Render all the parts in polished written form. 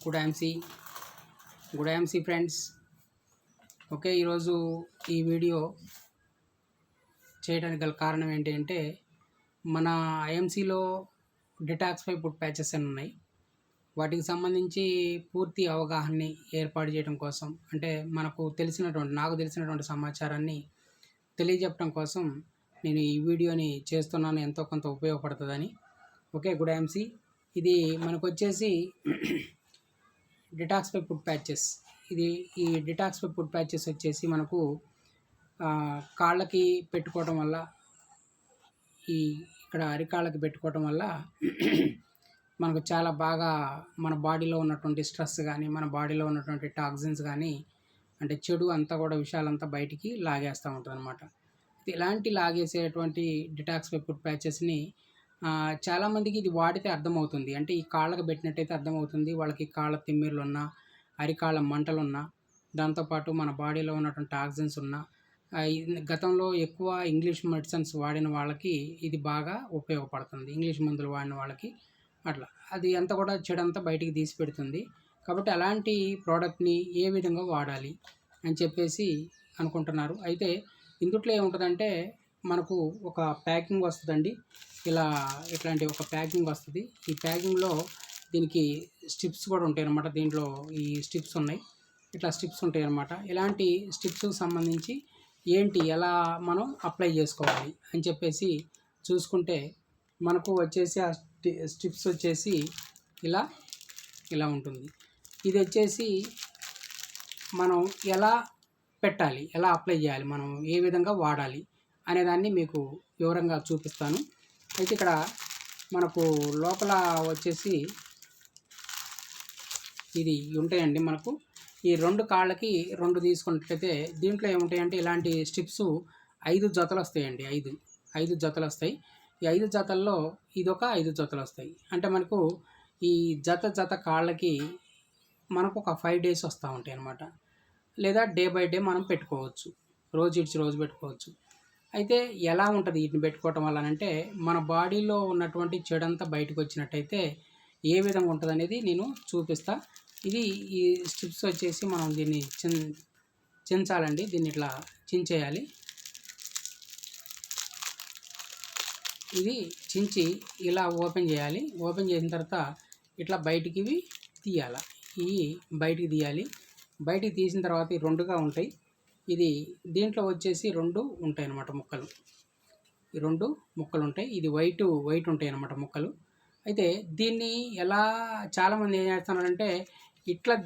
Good ఐఎమ్సీ friends. Okay, ఈరోజు ఈ video చేయడానికి గల కారణం ఏంటి అంటే, మన ఐఎమ్సీలో డిటాక్స్ఫై ఫుడ్ ప్యాచెస్ అని ఉన్నాయి. వాటికి సంబంధించి పూర్తి అవగాహనని ఏర్పాటు చేయడం కోసం, అంటే నాకు తెలిసినటువంటి సమాచారాన్ని తెలియజెప్పడం కోసం నేను ఈ వీడియోని చేస్తున్నాను. ఎంతో కొంత ఉపయోగపడుతుందని. Okay, good IMC. ఇది మనకు వచ్చేసి డిటాక్స్ఫై ఫుడ్ ప్యాచెస్. ఈ డిటాక్స్ఫై ఫుడ్ ప్యాచెస్ వచ్చేసి మనకు కాళ్ళకి పెట్టుకోవడం వల్ల, ఇక్కడ అరికాళ్ళకి పెట్టుకోవడం వల్ల మనకు చాలా బాగా మన బాడీలో ఉన్నటువంటి స్ట్రెస్ కానీ, మన బాడీలో ఉన్నటువంటి టాక్సిన్స్ కానీ, అంటే చెడు అంతా కూడా విషయాలంతా బయటికి లాగేస్తూ ఉంటుంది అనమాట. ఇలాంటి లాగేసేటువంటి డిటాక్స్ఫై ఫుడ్ ప్యాచెస్ని చాలామందికి ఇది వాడితే అర్థమవుతుంది. అంటే ఈ కాళ్ళకు పెట్టినట్టయితే అర్థమవుతుంది. వాళ్ళకి కాళ్ళ తిమ్మిర్లు ఉన్నా, అరికాళ్ళ మంటలు ఉన్నా, దాంతోపాటు మన బాడీలో ఉన్నటువంటి టాక్సిన్స్ ఉన్నా, గతంలో ఎక్కువ ఇంగ్లీష్ మెడిసిన్స్ వాడిన వాళ్ళకి ఇది బాగా ఉపయోగపడుతుంది. ఇంగ్లీష్ మందులు వాడిన వాళ్ళకి అట్లా అది అంతా కూడా చెడంతా బయటికి తీసి పెడుతుంది. కాబట్టి అలాంటి ప్రోడక్ట్ని ఏ విధంగా వాడాలి అని చెప్పేసి అనుకుంటున్నారు. అయితే ఇందుట్లో ఏముంటుందంటే, మనకు ఒక ప్యాకింగ్ వస్తుందండి. ఇట్లాంటి ఒక ప్యాకింగ్ వస్తుంది. ఈ ప్యాకింగ్లో దీనికి స్ట్రిప్స్ కూడా ఉంటాయి అన్నమాట. దీంట్లో ఈ స్ట్రిప్స్ ఉన్నాయి, ఇట్లా స్ట్రిప్స్ ఉంటాయి అన్నమాట. ఇలాంటి స్ట్రిప్స్కి సంబంధించి ఎలా మనం అప్లై చేసుకోవాలి అని చెప్పేసి చూసుకుంటే, మనకు వచ్చేసి ఆ స్ట్రిప్స్ వచ్చేసి ఇలా ఉంటుంది. ఇది వచ్చేసి మనం ఎలా పెట్టాలి, ఎలా అప్లై చేయాలి, మనం ఏ విధంగా వాడాలి అనేదాన్ని మీకు వివరంగా చూపిస్తాను. అయితే ఇక్కడ మనకు లోపల వచ్చేసి ఇది ఉంటాయండి. మనకు ఈ 2 కాళ్ళకి 2 తీసుకున్నట్లయితే దీంట్లో ఏముంటాయంటే, ఇలాంటి స్ట్రిప్స్ 5 జతలు వస్తాయండి. 5 జతలు వస్తాయి. ఈ 5 జతల్లో ఇదొక 5 జతలు వస్తాయి. అంటే మనకు ఈ జత కాళ్ళకి మనకు ఒక 5 డేస్ వస్తూ ఉంటాయి అన్నమాట. లేదా డే బై డే మనం పెట్టుకోవచ్చు, రోజు ఇడిచి రోజు పెట్టుకోవచ్చు. అయితే ఎలా ఉంటుంది వీటిని పెట్టుకోవటం వల్ల అంటే, మన బాడీలో ఉన్నటువంటి చెడంతా బయటకు వచ్చినట్టయితే ఏ విధంగా ఉంటుంది అనేది నేను చూపిస్తా. ఈ స్ట్రిప్స్ వచ్చేసి మనం దీన్ని చించాలండి. దీన్ని ఇట్లా చించేయాలి. ఇది చించి ఇలా ఓపెన్ చేయాలి. ఓపెన్ చేసిన తర్వాత ఇట్లా బయటికి తీయాలి. బయటికి తీయాలి. బయటికి తీసిన తర్వాత ఈ 2గా ఉంటాయి. దీంట్లో వచ్చేసి 2 ఉంటాయి అన్నమాట ముక్కలు. ఈ 2 ముక్కలు ఉంటాయి. ఇది వైట్ ఉంటాయి అన్నమాట ముక్కలు. అయితే దీన్ని చాలామంది ఏం చేస్తున్నారంటే,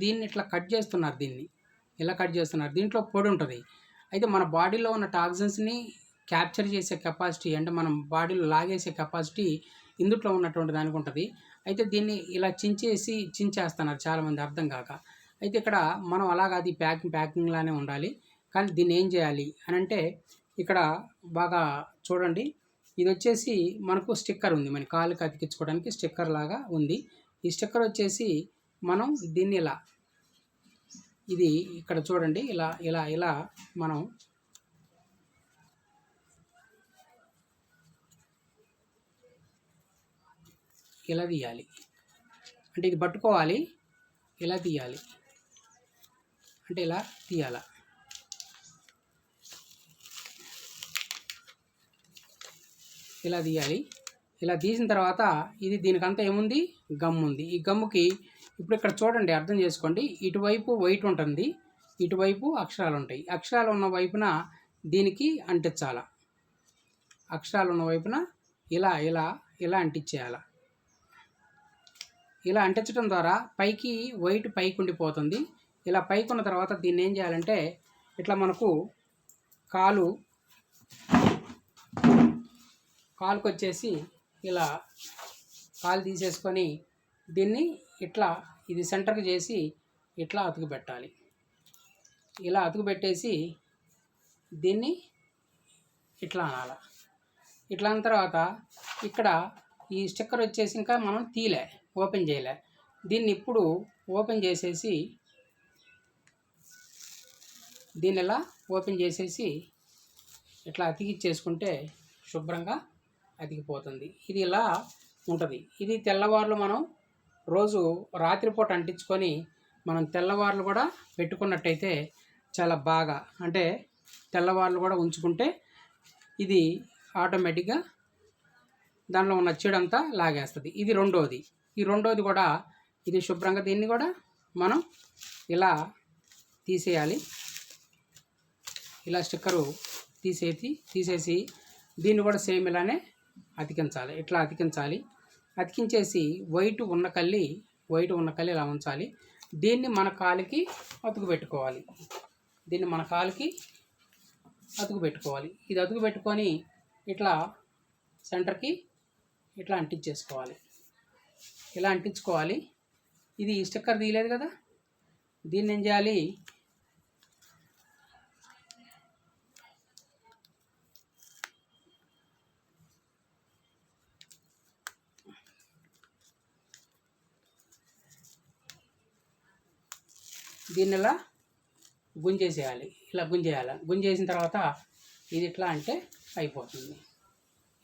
దీన్ని ఇట్లా కట్ చేస్తున్నారు. దీంట్లో పొడి ఉంటుంది. అయితే మన బాడీలో ఉన్న టాక్సిన్స్ని క్యాప్చర్ చేసే కెపాసిటీ, అంటే మనం బాడీలో లాగేసే కెపాసిటీ ఇందుట్లో ఉన్నటువంటి దానికి ఉంటుంది. అయితే దీన్ని ఇలా చించేస్తున్నారు చాలామంది అర్థం కాక. అయితే ఇక్కడ మనం అది ప్యాకింగ్ లానే ఉండాలి. కానీ దీన్ని ఏం చేయాలి అని అంటే, ఇక్కడ బాగా చూడండి. ఇది వచ్చేసి మనకు స్టిక్కర్ ఉంది. మన కాళ్ళకి అతికించుకోవడానికి స్టిక్కర్ లాగా ఉంది. ఈ స్టిక్కర్ వచ్చేసి మనం దీన్ని ఇది ఇక్కడ చూడండి, ఇలా మనం ఇలా తీయాలి. అంటే ఇది పట్టుకోవాలి, ఇలా తీయాలి. అంటే ఇలా తీయాల. ఇలా తీయాలి. ఇలా తీసిన తర్వాత దీనికంతా ఏముంది, గమ్ ఉంది. ఈ గమ్ముకి ఇప్పుడు ఇక్కడ చూడండి, అర్థం చేసుకోండి. ఇటువైపు వైట్ ఉంటుంది, ఇటువైపు అక్షరాలు ఉంటాయి. అక్షరాలు ఉన్న వైపున దీనికి అంటించాల. అక్షరాలు ఉన్న వైపున ఇలా అంటించేయాల. ఇలా అంటించడం ద్వారా వైట్ పైకి ఉండిపోతుంది. ఇలా పైకి ఉన్న తర్వాత దీన్ని ఏం చేయాలంటే, ఇట్లా మనకు కాలుకు వచ్చేసి కాలు తీసేసుకొని దీన్ని ఇది సెంటర్కి చేసి ఇట్లా అతుకు పెట్టాలి. ఇలా అతుకు పెట్టేసి దీన్ని ఇట్లా అనాలి. ఇట్లా అన్న తర్వాత ఇక్కడ ఈ స్టిక్కర్ వచ్చేసి ఇంకా మనం ఓపెన్ చేయలే. దీన్ని ఇప్పుడు ఓపెన్ చేసేసి ఇట్లా అతికిచ్చేసుకుంటే శుభ్రంగా అతికిపోతుంది. ఇది ఇలా ఉంటుంది. ఇది తెల్లవారులు మనం రోజు రాత్రిపూట అంటించుకొని మనం తెల్లవార్లు కూడా పెట్టుకున్నట్టయితే చాలా బాగా, అంటే తెల్లవార్లు కూడా ఉంచుకుంటే ఇది ఆటోమేటిక్గా దానిలో ఉన్న చెడంతా లాగేస్తుంది. ఇది రెండోది. ఈ రెండోది కూడా ఇది శుభ్రంగా దీన్ని కూడా మనం ఇలా తీసేయాలి. ఇలా స్టిక్కరు తీసేసి దీన్ని కూడా సేమ్ ఇలానే అతికించాలి. ఇట్లా అతికించాలి. అతికించేసి వైట్ ఉన్న కల్లి ఇలా ఉంచాలి. దీన్ని మన కాలికి అతుకు పెట్టుకోవాలి. ఇది అతుకు పెట్టుకొని ఇట్లా సెంటర్కి ఇట్లా అంటించేసుకోవాలి. ఇలా అంటించుకోవాలి. ఇది స్టిక్కర్ తీయలేదు కదా, దీన్ని ఏం చేయాలి, దీన్ని ఇలా గుంజేసేయాలి. గుంజేసిన తర్వాత ఇది ఇట్లా అంటే అయిపోతుంది.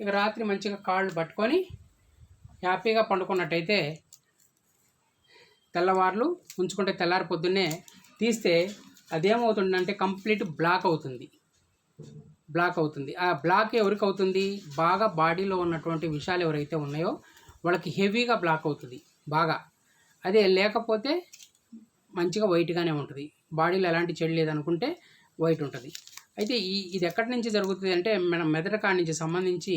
ఇక రాత్రి మంచిగా కాళ్ళు పట్టుకొని హ్యాపీగా పండుకున్నట్టయితే తెల్లవార్లు ఉంచుకుంటే తెల్లారి పొద్దున్నే తీస్తే అదేమవుతుందంటే కంప్లీట్ బ్లాక్ అవుతుంది. ఆ బ్లాక్ ఎవరికి అవుతుంది, బాగా బాడీలో ఉన్నటువంటి విషయాలు ఎవరైతే ఉన్నాయో వాళ్ళకి హెవీగా బ్లాక్ అవుతుంది బాగా. అదే లేకపోతే మంచిగా వైట్గానే ఉంటుంది. బాడీలో ఎలాంటి చెడు లేదనుకుంటే వైట్ ఉంటుంది. అయితే ఇది ఎక్కడి నుంచి జరుగుతుంది అంటే మన మెదడు కాడి నుంచి సంబంధించి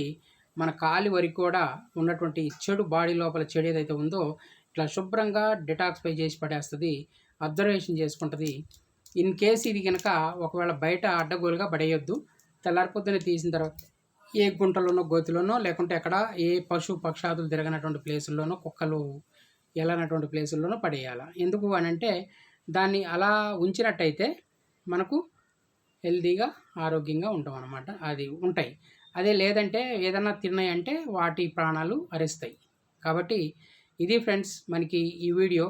మన కాలి వరకు కూడా ఉన్నటువంటి చెడు, బాడీ లోపల చెడు ఏదైతే ఉందో ఇట్లా శుభ్రంగా డిటాక్సిఫై చేసి పడేస్తుంది. అబ్జర్వేషన్ చేసుకుంటుంది. ఇన్ కేసు ఇది కనుక ఒకవేళ బయట అడ్డగోలుగా పడేయొద్దు. తెల్లారిపోద్దునే తీసిన తర్వాత ఏ గుంటలోనో, గోతిలోనో, లేకుంటే ఎక్కడ ఏ పశు పక్షాదులు తిరగనటువంటి ప్లేసుల్లోనో, కుక్కలు వెళ్ళనటువంటి ప్లేసుల్లోనూ పడేయాలి. ఎందుకు అని అంటే దాన్ని అలా ఉంచినట్టయితే మనకు హెల్తీగా ఆరోగ్యంగా ఉంటాం అన్నమాట. అది ఉంటాయి. అదే లేదంటే ఏదన్నా తిన్నాయంటే వాటి ప్రాణాలు అరిస్తాయి. కాబట్టి ఇది ఫ్రెండ్స్ మనకి ఈ వీడియో.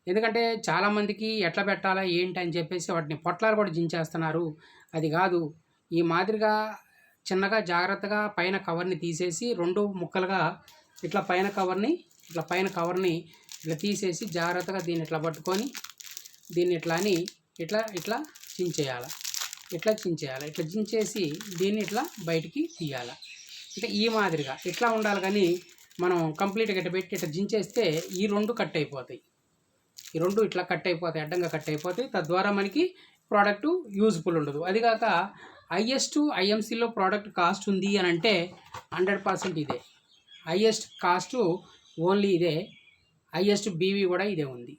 ఎందుకంటే చాలామందికి ఎట్లా పెట్టాలా ఏంటి అని చెప్పేసి వాటిని పొట్లాలు కూడా జించేస్తున్నారు. అది కాదు, ఈ మాదిరిగా చిన్నగా జాగ్రత్తగా పైన కవర్ని తీసేసి 2 ముక్కలుగా ఇట్లా పైన కవర్ని ఇట్లా తీసేసి జాగ్రత్తగా దీన్ని ఇట్లా పట్టుకొని దీన్ని ఇట్లా అని ఇట్లా చించేయాలి. ఇట్లా చించేసి దీన్ని ఇట్లా బయటికి తీయాలి. అంటే ఈ మాదిరిగా ఇట్లా ఉండాలి. కానీ మనం కంప్లీట్గా ఇట్లా పెట్టి ఇట్లా జించేస్తే ఈ 2 కట్ అయిపోతాయి. ఇట్లా కట్ అయిపోతాయి, అడ్డంగా కట్ అయిపోతాయి. తద్వారా మనకి ప్రోడక్ట్ యూజ్ఫుల్ ఉండదు. అదిగాక హైయెస్ట్ ఐఎంసీలో ప్రోడక్ట్ కాస్ట్ ఉంది అని అంటే 100% ఇదే. హైయెస్ట్ కాస్ట్ ఓన్లీ ఇదే. హైయెస్ట్ బీవీ కూడా ఇదే ఉంది.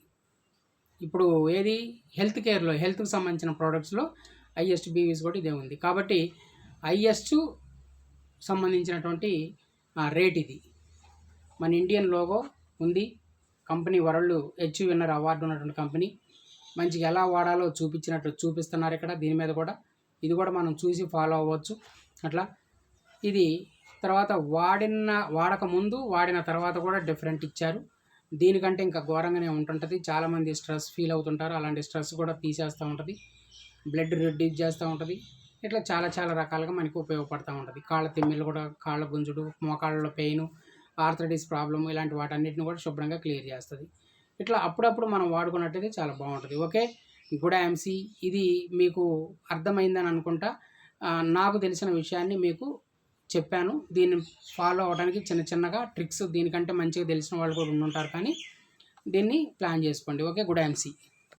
ఇప్పుడు ఏది హెల్త్ కేర్లో, హెల్త్కి సంబంధించిన ప్రోడక్ట్స్లో హైయెస్ట్ బీవీస్ కూడా ఇదే ఉంది. కాబట్టి హైయెస్ట్ సంబంధించినటువంటి రేట్ ఇది. మన ఇండియన్ లోగో ఉంది. Company world H winner award ఉన్నటువంటి కంపెనీ. మంచిగా ఎలా వాడాలో చూపిస్తున్నారు ఇక్కడ. దీని మీద కూడా ఇది కూడా మనం చూసి ఫాలో అవ్వచ్చు. అట్లా ఇది తర్వాత వాడక ముందు, వాడిన తర్వాత కూడా డిఫరెంట్ ఇచ్చారు. దీనికంటే ఇంకా ఘోరంగానే ఉంటుంటుంది. చాలామంది స్ట్రెస్ ఫీల్ అవుతుంటారు. అలాంటి స్ట్రెస్ కూడా తీసేస్తూ ఉంటుంది. బ్లడ్ రెడ్యూస్ చేస్తూ ఉంటుంది. ఇట్లా చాలా రకాలుగా మనకి ఉపయోగపడుతూ ఉంటుంది. కాళ్ళ తిమ్మిళ్ళు కూడా, కాళ్ళ గుంజుడు, మోకాళ్ళలో పెయిన్, ఆర్థరైటిస్ ప్రాబ్లమ్, ఇలాంటి వాటన్నిటిని కూడా శుభ్రంగా క్లియర్ చేస్తుంది. ఇట్లా అప్పుడప్పుడు మనం వాడుకున్నట్టయితే చాలా బాగుంటుంది. ఓకే, గుడ్ ఐఎంసీ ఇది మీకు అర్థమైందని అనుకుంటా. నాకు తెలిసిన విషయాన్ని మీకు చెప్పాను. దీన్ని ఫాలో అవడానికి చిన్నగా ట్రిక్స్, దీనికంటే మంచిగా తెలిసిన వాళ్ళు కూడా ఉండుంటారు. కానీ దీన్ని ప్లాన్ చేసుకోండి. Okay, good IMC.